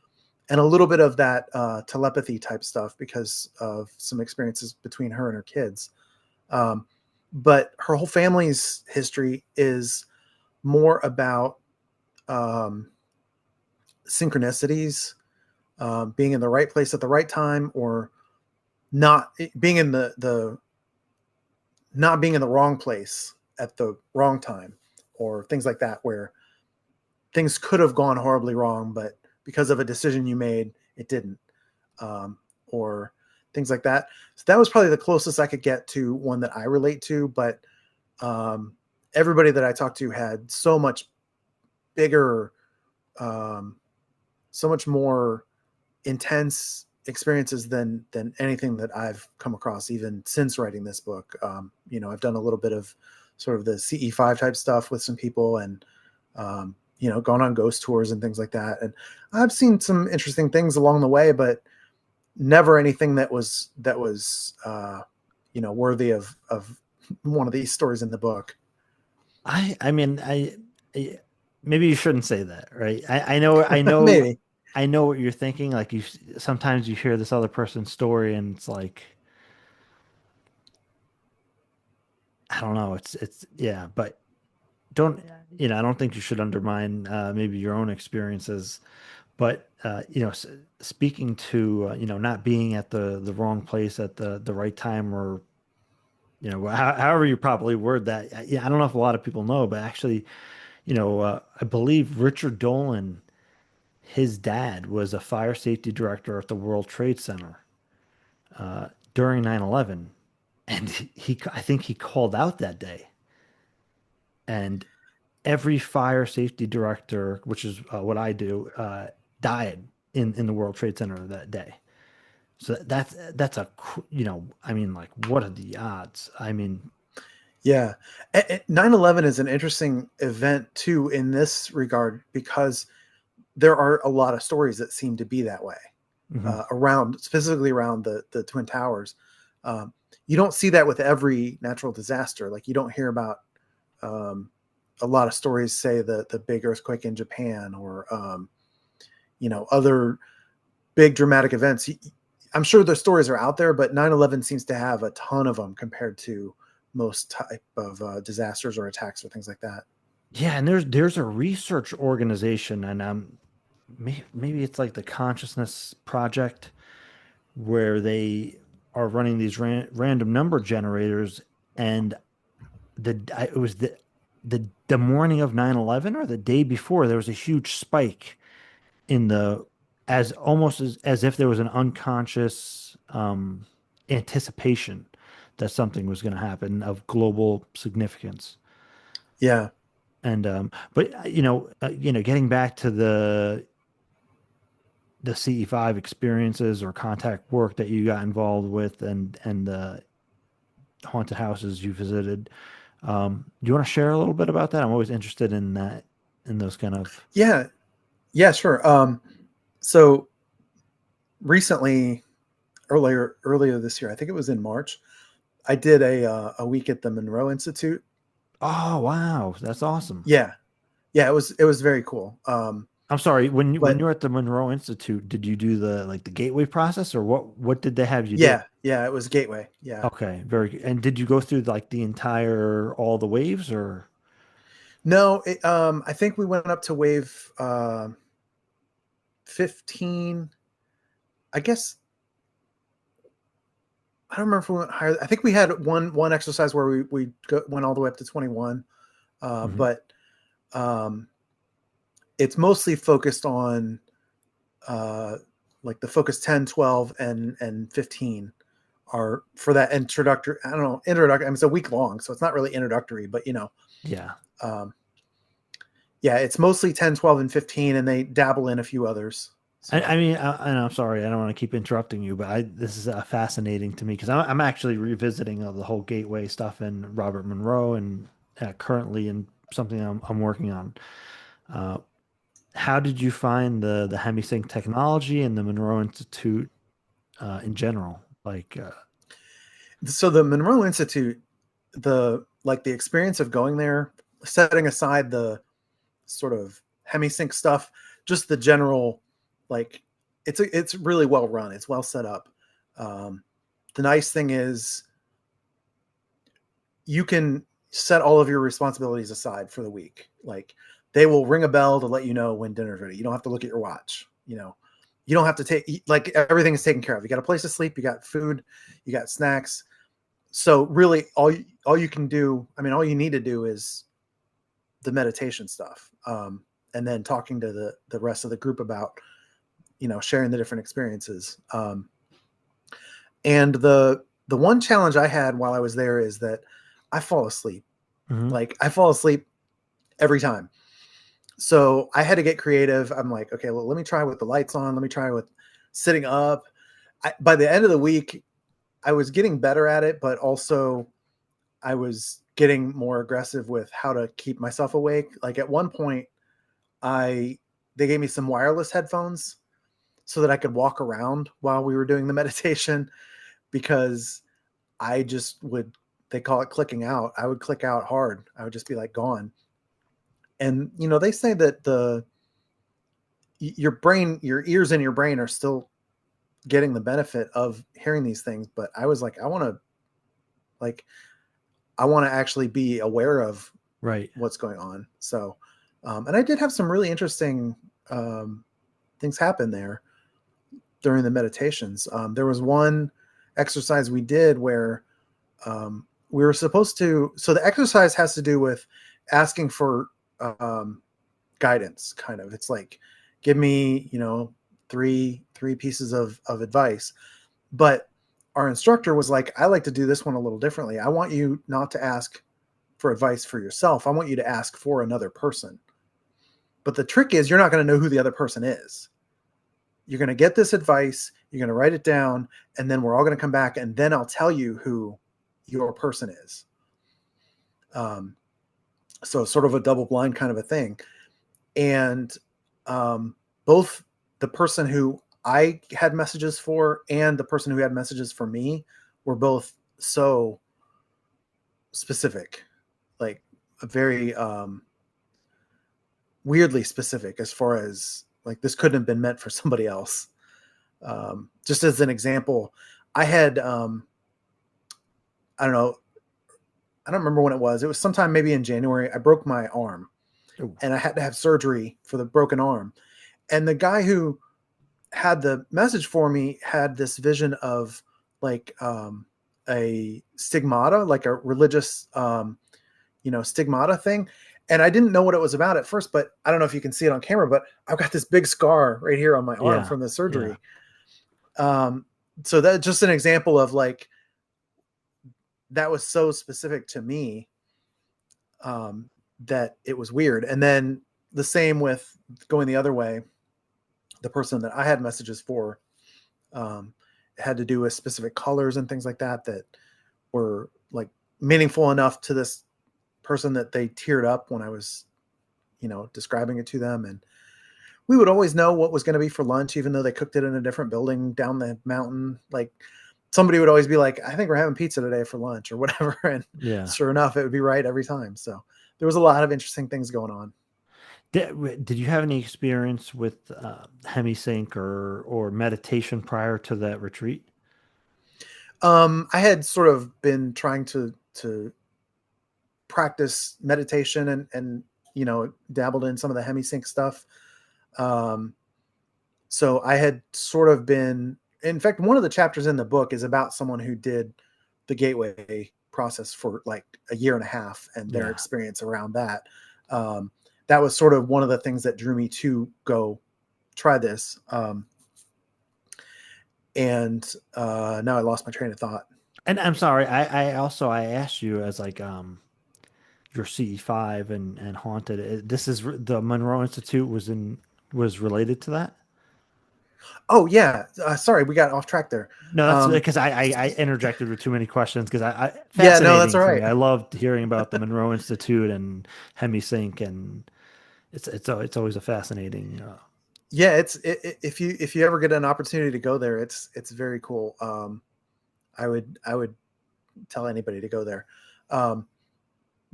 and a little bit of that telepathy type stuff because of some experiences between her and her kids. Um, but her whole family's history is more about um, synchronicities, being in the right place at the right time, or not being in the not being in the wrong place at the wrong time, or things like that, where things could have gone horribly wrong, but because of a decision you made, it didn't, or things like that. So that was probably the closest I could get to one that I relate to. But um, everybody that I talked to had so much bigger, um, so much more intense experiences than anything that I've come across even since writing this book. You know, I've done a little bit of sort of the CE5 type stuff with some people, and you know, gone on ghost tours and things like that. And I've seen some interesting things along the way, but never anything that was you know, worthy of one of these stories in the book. I mean, I maybe you shouldn't say that, right? I know Maybe. I know what you're thinking. Like you sometimes you hear this other person's story and it's like I don't know, it's yeah, but don't I don't think you should undermine maybe your own experiences. But speaking to not being at the wrong place at the right time, or however you probably word that. Yeah, I don't know if a lot of people know, but actually, I believe Richard Dolan, his dad was a fire safety director at the World Trade Center during 9/11, and I think he called out that day, and every fire safety director, which is what I do, died in the World Trade Center that day. So that's I mean, like, what are the odds? I mean, Yeah. 9/11 is an interesting event too in this regard because there are a lot of stories that seem to be that way mhm. around, specifically around the Twin Towers. Um, you don't see that with every natural disaster. Like you don't hear about um, a lot of stories, say the big earthquake in Japan or other big dramatic events. I'm sure the stories are out there, but 9/11 seems to have a ton of them compared to most type of disasters or attacks or things like that. Yeah, and there's a research organization, and maybe it's like the Consciousness Project, where they are running these random number generators, and it was the morning of 9/11 or the day before, there was a huge spike in the as almost as if there was an unconscious anticipation that something was going to happen of global significance. Yeah. And but getting back to the CE5 experiences or contact work that you got involved with, and the haunted houses you visited. Do you want to share a little bit about that? I'm always interested in that, in those kind of. Yeah. Yeah, sure. So recently, earlier this year, I think it was in March, I did a week at the Monroe Institute. Oh, wow, that's awesome. Yeah. Yeah, it was very cool. I'm sorry, when But you were at the Monroe Institute, did you do the gateway process, or what did they have you do? yeah, yeah, it was Gateway. Yeah. Okay, very good. And did you go through like the entire all the waves, or? No, I think we went up to wave 15. I guess I don't remember if we went higher. I think we had one exercise where went all the way up to 21. Mhm. But um, it's mostly focused on uh, like the focus 10, 12, and 15 are for that introductory. I don't know, introductory. I mean, it's a week long, so it's not really introductory, but Yeah. um, yeah, it's mostly 10, 12, and 15, and they dabble in a few others. I So mean, and I'm sorry, I don't want to keep interrupting you, but this is fascinating to me because I'm actually revisiting the whole gateway stuff in Robert Monroe, and currently in something I'm working on. Uh, how did you find the HemiSync technology and the Monroe Institute in general? Like, so the Monroe Institute, the experience of going there, setting aside the sort of hemisync stuff, just the general, like it's really well run. It's well set up. Um, the nice thing is you can set all of your responsibilities aside for the week. Like they will ring a bell to let you know when dinner's ready. You don't have to look at your watch. You don't have to like everything is taken care of. You got a place to sleep. You got food. You got snacks. So really, all you can do. I mean, all you need to do is the meditation stuff, and then talking to the rest of the group about sharing the different experiences. And the one challenge I had while I was there is that I fall asleep. mhm. Like I fall asleep every time. So I had to get creative. I'm like, okay, well, let me try with the lights on. Let me try with sitting up. By the end of the week, I was getting better at it, but also I was getting more aggressive with how to keep myself awake. Like at one point, I they gave me some wireless headphones so that I could walk around while we were doing the meditation because I just would, they call it clicking out. I would click out hard. I would just be like gone. And they say that your brain, your ears and your brain are still getting the benefit of hearing these things, but I was like like I want to actually be aware of Right. what's going on. So and I did have some really interesting things happen there during the meditations. There was one exercise we did where we were supposed to. So the exercise has to do with asking for guidance. Kind of, it's like, give me, three pieces of advice. But our instructor was like, I like to do this one a little differently. I want you not to ask for advice for yourself. I want you to ask for another person. But the trick is, you're not going to know who the other person is. you're going to get this advice, you're going to write it down, and then we're all going to come back, and then I'll tell you who your person is. So sort of a double blind kind of a thing. And both the person who I had messages for and the person who had messages for me were both so specific, like a very weirdly specific, as far as like this couldn't have been meant for somebody else. Just as an example, I had I don't know, I don't remember when it was. It was sometime maybe in January. I broke my arm Ooh. and I had to have surgery for the broken arm. And the guy who had the message for me had this vision of like a stigmata, like a religious stigmata thing. And I didn't know what it was about at first, but I don't know if you can see it on camera, but I've got this big scar right here on my arm Yeah. from the Yeah. surgery. So that's just an example of like, that was so specific to me, that it was weird. And then the same with going the other way, the person that I had messages for, had to do with specific colors and things like that that were like meaningful enough to this person that they teared up when I was, describing it to them. And we would always know what was going to be for lunch, even though they cooked it in a different building down the mountain. Like somebody would always be like, I think we're having pizza today for lunch or whatever. And Yeah. sure enough, it would be right every time. So there was a lot of interesting things going on. Did you have any experience with hemisync or meditation prior to that retreat? I had sort of been trying to practice meditation and dabbled in some of the hemisync stuff. Um, so I had sort of been, in fact, one of the chapters in the book is about someone who did the gateway process for like a year and a half and their Yeah. experience around that. That was sort of one of the things that drew me to go try this. And now I lost my train of thought. And I'm sorry, I asked you as like your CE5 and haunted. This is the Monroe Institute was related to that? Oh yeah, sorry, we got off track there. No, that's Um, because I interjected with too many questions because I yeah, no, that's fascinating all to right. me. I loved hearing about the Monroe Institute and hemisync, and it's always a fascinating. Yeah, if you ever get an opportunity to go there, it's very cool. I would tell anybody to go there. Um,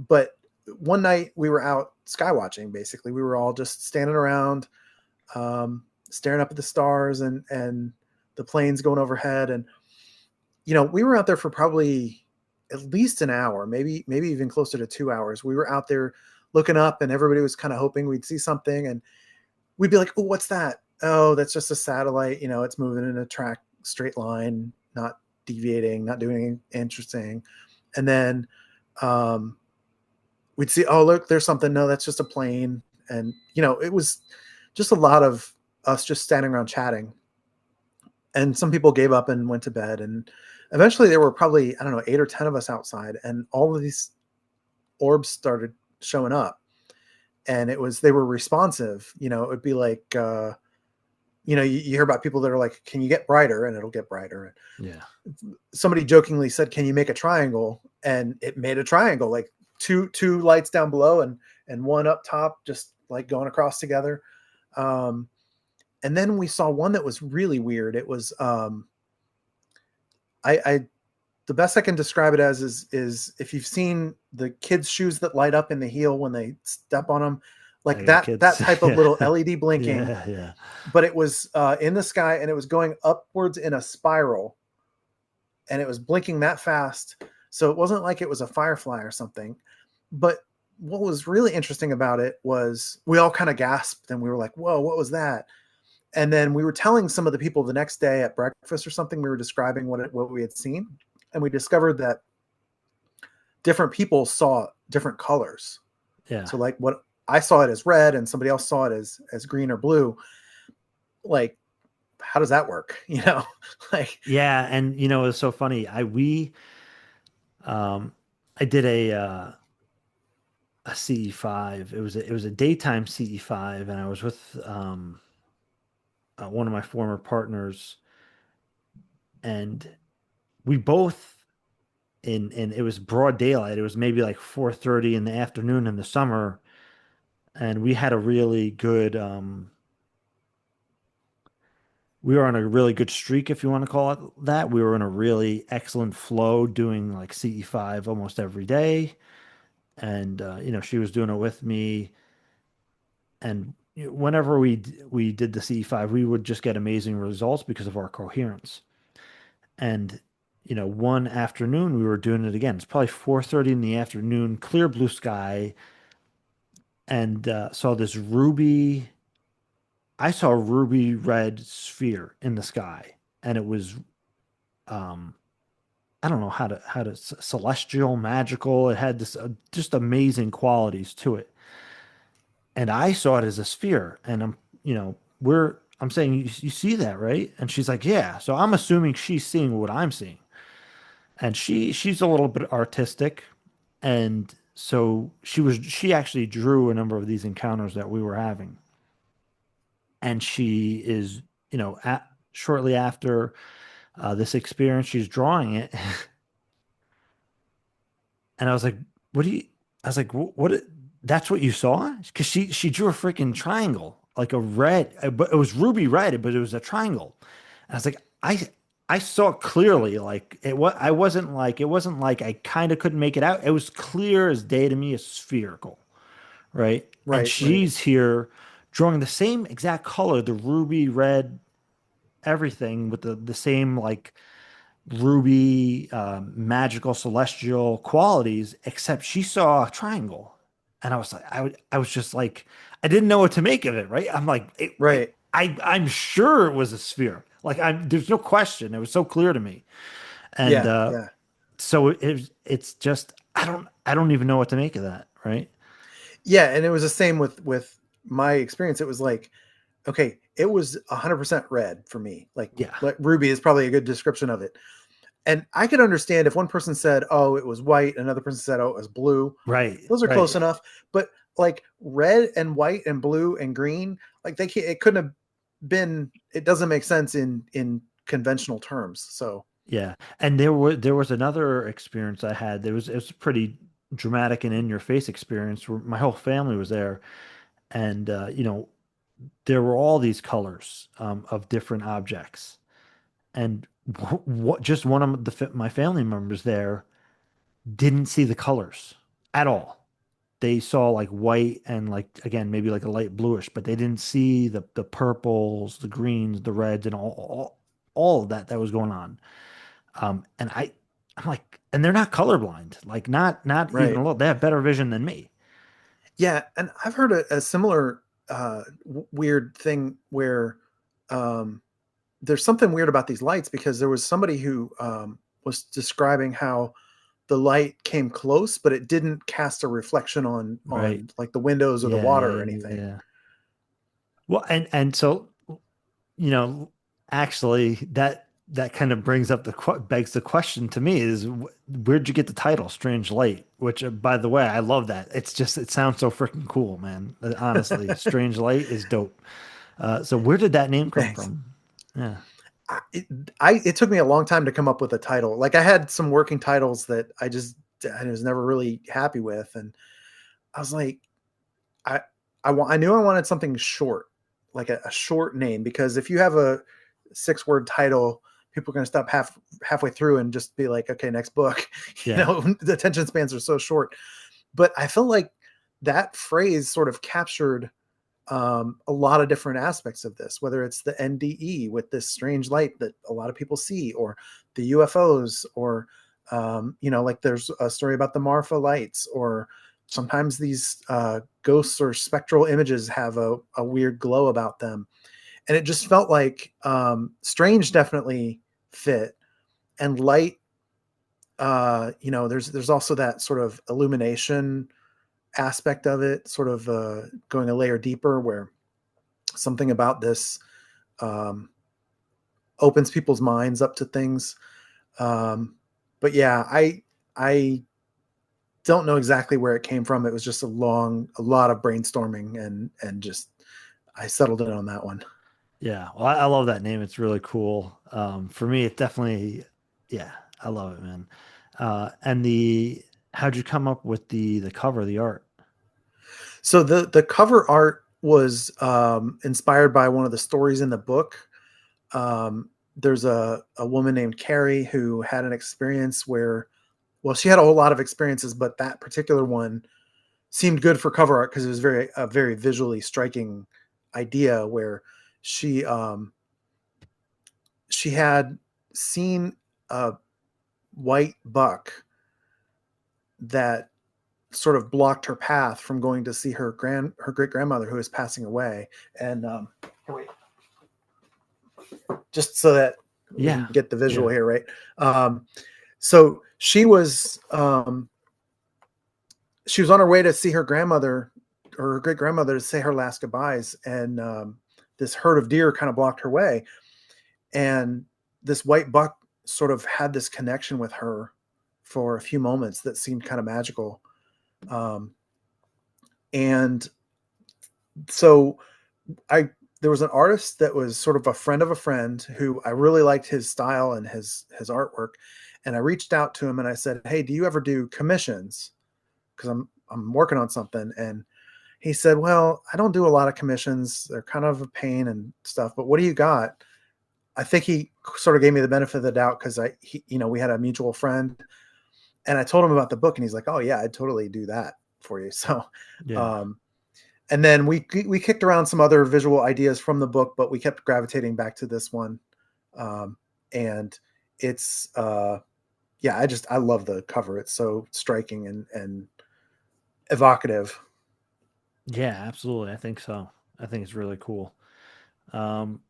but one night we were out sky watching. Basically, we were all just standing around, staring up at the stars and the planes going overhead. And we were out there for probably at least an hour, maybe even closer to 2 hours. We were out there looking up, and everybody was kind of hoping we'd see something, and we'd be like, "Oh, what's that? Oh, that's just a satellite. It's moving in a straight line, not deviating, not doing anything interesting." And then um, we'd see, "Oh, look, there's something. No, that's just a plane." And it was just a lot of us just standing around chatting. And some people gave up and went to bed. And eventually, there were probably, I don't know, 8 or 10 of us outside, and all of these orbs started showing up. And they were responsive. It would be like you hear about people that are like, can you get brighter? And it'll get brighter. Yeah. Somebody jokingly said, can you make a triangle? And it made a triangle, like two lights down below and one up top, just like going across together. And then we saw one that was really weird. It was I the best I can describe it as is if you've seen the kids' shoes that light up in the heel when they step on them, I like got that kids. type of Yeah. little LED blinking, Yeah. Yeah. but it was in the sky and it was going upwards in a spiral, and it was blinking that fast. So it wasn't like it was a firefly or something. But what was really interesting about it was we all kind of gasped and we were like, whoa, what was that? And then we were telling some of the people the next day at breakfast or something, we were describing what we had seen. And we discovered that different people saw different colors. Yeah. So like what I saw it as red and somebody else saw it as green or blue. Like, how does that work? Like, Yeah, and it's so funny. Um I did a CE5. It was a daytime CE5, and I was with one of my former partners, and we both in it was broad daylight. It was maybe like 4:30 in the afternoon in the summer, and we had a really good we were on a really good streak, if you want to call it that. We were in a really excellent flow doing like CE5 almost every day. And she was doing it with me. And whenever we did the CE5, we would just get amazing results because of our coherence. And one afternoon we were doing it again. It's probably 4:30 in the afternoon, clear blue sky, and saw this ruby. I saw a ruby red sphere in the sky, and it was um, I don't know how to celestial, magical. It had this just amazing qualities to it, and I saw it as a sphere. And I'm saying you see that, right? And she's like, yeah. So I'm assuming she's seeing what I'm seeing, and she's a little bit artistic, and so she actually drew a number of these encounters that we were having, and she is shortly after this experience, she's drawing it. And I was like, "What do you?" I was like, "What? That's what you saw?" Because she drew a freaking triangle, like a red, but it was ruby red, but it was a triangle. And I was like, I saw it clearly, like I wasn't like it wasn't like I kind of couldn't make it out. It was clear as day to me, as spherical, right? And Right, right, she's here drawing the same exact color, the ruby red, everything with the same like ruby, magical, celestial qualities, except she saw a triangle. And I was like, I was just like, I didn't know what to make of it, right? I'm like, right. I'm sure it was a sphere. Like, there's no question. It was so clear to me. And Yeah, yeah, so it's just, I don't even know what to make of that, right? yeah. And it was the same with my experience. It was like, okay, it was 100% red for me. Yeah, Like ruby is probably a good description of it. And I could understand if one person said, "Oh, it was white," another person said, "Oh, it was blue." right, Those are close right. enough. But like red and white and blue and green, like it couldn't have been. It doesn't make sense in conventional terms. So Yeah. And there was another experience I had. It was a pretty dramatic and in your face experience where my whole family was there, and there were all these colors of different objects, and what just one of my family members there didn't see the colors at all. They saw like white and like again maybe like a light bluish, but they didn't see the purples, the greens, the reds, and all of that was going on. And I'm like, and they're not colorblind, like not even a right, little. They have better vision than me. yeah. And I've heard a similar weird thing where um, there's something weird about these lights because there was somebody who was describing how the light came close, but it didn't cast a reflection Right. on like the windows or the Yeah, water yeah, or yeah, anything. yeah. Well, and so you know, actually, that kind of brings up begs the question to me is where'd you get the title Strange Light? Which, by the way, I love that. It's just it sounds so freaking cool, man. Honestly, Strange Light is dope. So where did that name come Thanks. from? Yeah, It, it took me a long time to come up with a title. Like I had some working titles that I was never really happy with, and I was like, I I knew I wanted something short, like a short name, because if you have a 6 word title, people are going to stop halfway through and just be like, okay, next book. yeah, The attention spans are so short. But I felt like that phrase sort of captured a lot of different aspects of this, whether it's the NDE with this strange light that a lot of people see, or the UFOs, or like there's a story about the Marfa lights, or sometimes these ghosts or spectral images have a weird glow about them, and it just felt like strange definitely fit, and light. There's also that sort of illumination aspect of it, sort of going a layer deeper, where something about this um, opens people's minds up to things. Um, but yeah, I don't know exactly where it came from. It was just a lot of brainstorming, and just I settled in on that one. Yeah, well, I love that name. It's really cool. For me, it definitely, yeah, I love it, man. And how'd you come up with the cover, the art? So the cover art was inspired by one of the stories in the book. There's a woman named Carrie who had an experience where, well, she had a whole lot of experiences, but that particular one seemed good for cover art because it was a very visually striking idea where she she had seen a white buck that sort of blocked her path from going to see her great grandmother who was passing away. And wait, just so that we Yeah, can get the visual yeah, here, right? Um, so she was on her way to see her grandmother or her great grandmother to say her last goodbyes, and this herd of deer kind of blocked her way. And this white buck sort of had this connection with her for a few moments that seemed kind of magical. Um, and so I there was an artist that was sort of a friend of a friend who I really liked his style and his artwork, and I reached out to him and I said, "Hey, do you ever do commissions? Because I'm working on something." And he said, "Well, I don't do a lot of commissions. They're kind of a pain and stuff. But what do you got?" I think he sort of gave me the benefit of the doubt because we had a mutual friend, and I told him about the book, and he's like, "Oh yeah, I'd totally do that for you." So, yeah, um, and then we kicked around some other visual ideas from the book, but we kept gravitating back to this one, and it's yeah, I love the cover. It's so striking and evocative. yeah, absolutely. I think so. I think it's really cool. Um,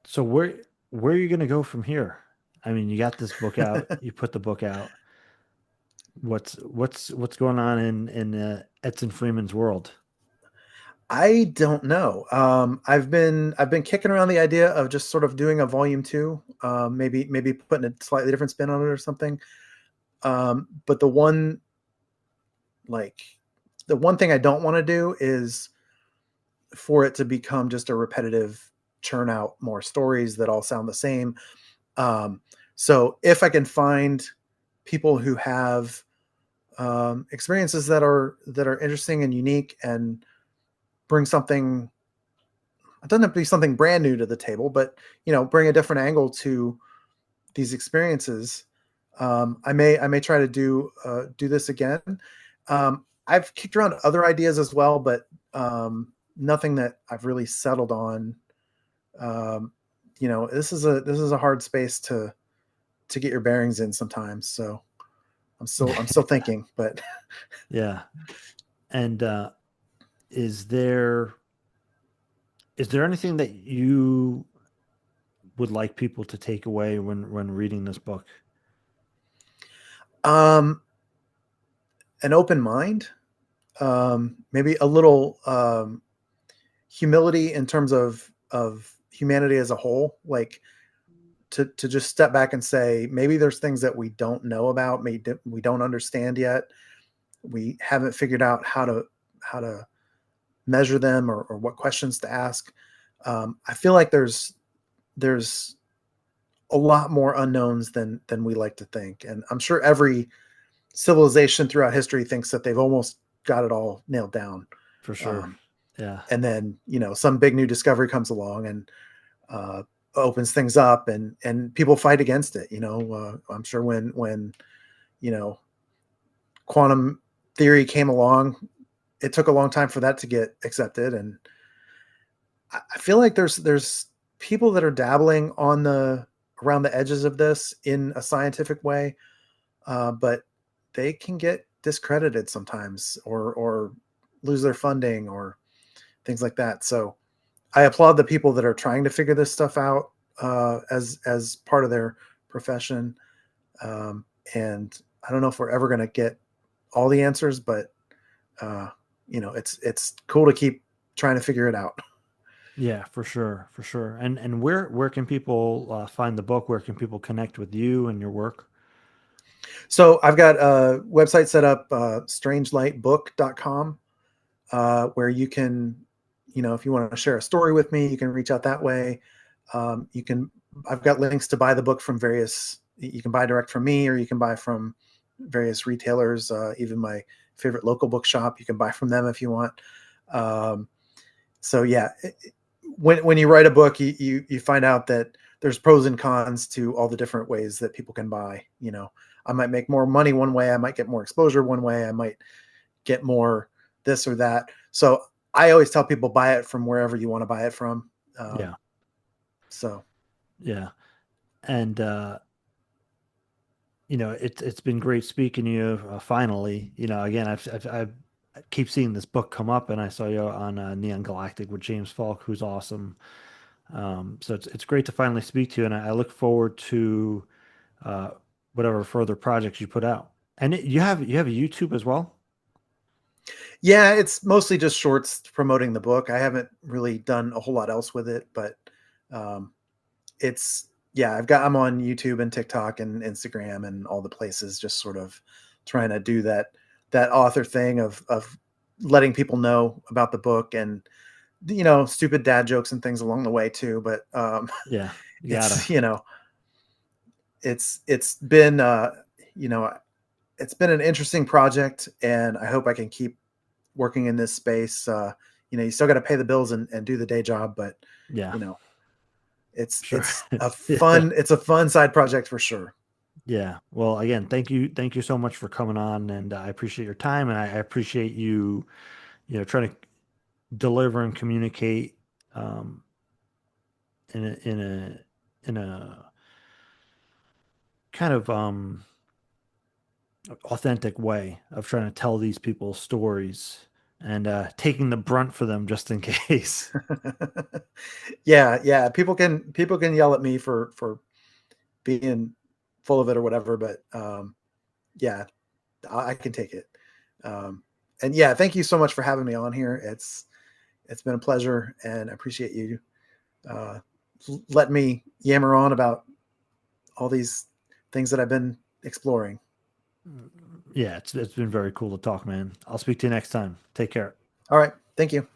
so where are you gonna go from here? I mean, you got this book out, you put the book out. What's going on in Edson Freeman's world? I don't know. I've been kicking around the idea of just sort of doing a volume two, maybe putting a slightly different spin on it or something. But like the one thing I don't want to do is for it to become just a repetitive churn out more stories that all sound the same. Um, so if I can find people who have experiences that are interesting and unique and bring something, it doesn't have to be something brand new to the table, but bring a different angle to these experiences. I may try to do this again. I've kicked around other ideas as well, but nothing that I've really settled on. Um, this is a hard space to get your bearings in sometimes. So I'm still thinking, but Yeah. And is there is there anything that you would like people to take away when reading this book? um, an open mind, maybe a little humility in terms of humanity as a whole, like to just step back and say maybe there's things that we don't know about, maybe we don't understand yet, we haven't figured out how to measure them or what questions to ask. I feel like there's a lot more unknowns than we like to think, and I'm sure every civilization throughout history thinks that they've almost got it all nailed down. For sure. um, Yeah. and then some big new discovery comes along and uh, opens things up, and people fight against it. I'm sure when you know quantum theory came along, it took a long time for that to get accepted. And I feel like there's people that are dabbling on the around the edges of this in a scientific way, but they can get discredited sometimes or lose their funding or things like that. So I applaud the people that are trying to figure this stuff out as part of their profession. Um, and I don't know if we're ever going to get all the answers, but uh, it's cool to keep trying to figure it out. Yeah, for sure, for sure. And where can people find the book? Where can people connect with you and your work? So I've got a website set up, strangelightbook.com, where you can, if you want to share a story with me, you can reach out that way. You can, I've got links to buy the book from various, you can buy direct from me, or you can buy from various retailers, even my favorite local bookshop. You can buy from them if you want. Um, so yeah, when you write a book, you find out that there's pros and cons to all the different ways that people can buy. I might make more money one way, I might get more exposure one way, I might get more this or that. So I always tell people, buy it from wherever you want to buy it from. Yeah. So Yeah. And it's been great speaking to you. Finally, again, I keep seeing this book come up, and I saw you on Neon Galactic with James Falk, who's awesome. So it's great to finally speak to you, and I look forward to uh, whatever further projects you put out. And you have a YouTube as well? yeah, it's mostly just shorts promoting the book. I haven't really done a whole lot else with it, but um, it's yeah, I'm on YouTube and TikTok and Instagram and all the places, just sort of trying to do that author thing of letting people know about the book, and stupid dad jokes and things along the way too. But Yeah, you gotta. it's it's been you know it's been an interesting project, and I hope I can keep working in this space. You still got to pay the bills and do the day job, but Yeah, you know it's sure. it's a Yeah. fun side project for sure. Yeah. Well, again, thank you so much for coming on, and I appreciate your time, and I appreciate you, trying to deliver and communicate um, in a kind of authentic way of trying to tell these people's stories and taking the brunt for them just in case. Yeah, people can yell at me for being full of it or whatever, but yeah, I can take it. Um, and yeah, thank you so much for having me on here. It's been a pleasure, and I appreciate you uh, letting me yammer on about all these things that I've been exploring. Yeah, it's been very cool to talk, man. I'll speak to you next time. Take care. All right, thank you.